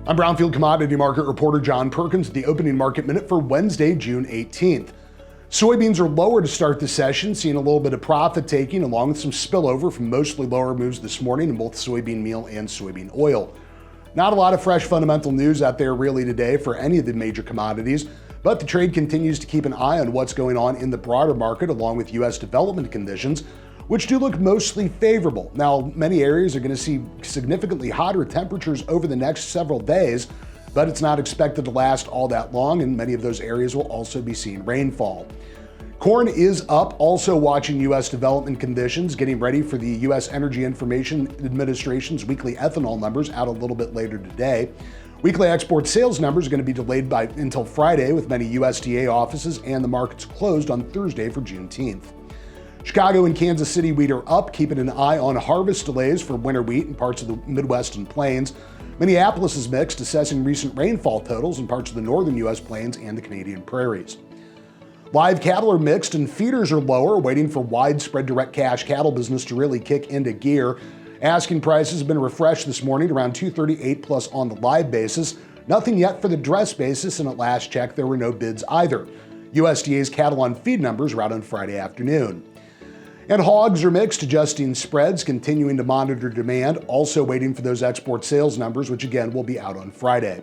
I'm Brownfield Commodity Market Reporter John Perkins at the opening market minute for Wednesday, June 18th. Soybeans are lower to start the session, seeing a little bit of profit taking along with some spillover from mostly lower moves this morning in both soybean meal and soybean oil. Not a lot of fresh fundamental news out there really today for any of the major commodities, but the trade continues to keep an eye on what's going on in the broader market along with U.S. development conditions, which do look mostly favorable. Now, many areas are going to see significantly hotter temperatures over the next several days, but it's not expected to last all that long, and many of those areas will also be seeing rainfall. Corn is up, also watching U.S. development conditions, getting ready for the U.S. Energy Information Administration's weekly ethanol numbers out a little bit later today. Weekly export sales numbers are going to be delayed until Friday, with many USDA offices and the markets closed on Thursday for Juneteenth. Chicago and Kansas City wheat are up, keeping an eye on harvest delays for winter wheat in parts of the Midwest and Plains. Minneapolis is mixed, assessing recent rainfall totals in parts of the northern U.S. Plains and the Canadian prairies. Live cattle are mixed and feeders are lower, waiting for widespread direct cash cattle business to really kick into gear. Asking prices have been refreshed this morning around 238 plus on the live basis. Nothing yet for the dress basis, and at last check there were no bids either. USDA's cattle on feed numbers are out on Friday afternoon. And hogs are mixed, adjusting spreads, continuing to monitor demand, also waiting for those export sales numbers, which again will be out on Friday.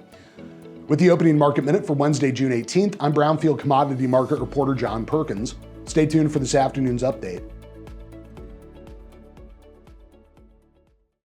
With the opening market minute for Wednesday, June 18th, I'm Brownfield Commodity Market Reporter John Perkins. Stay tuned for this afternoon's update.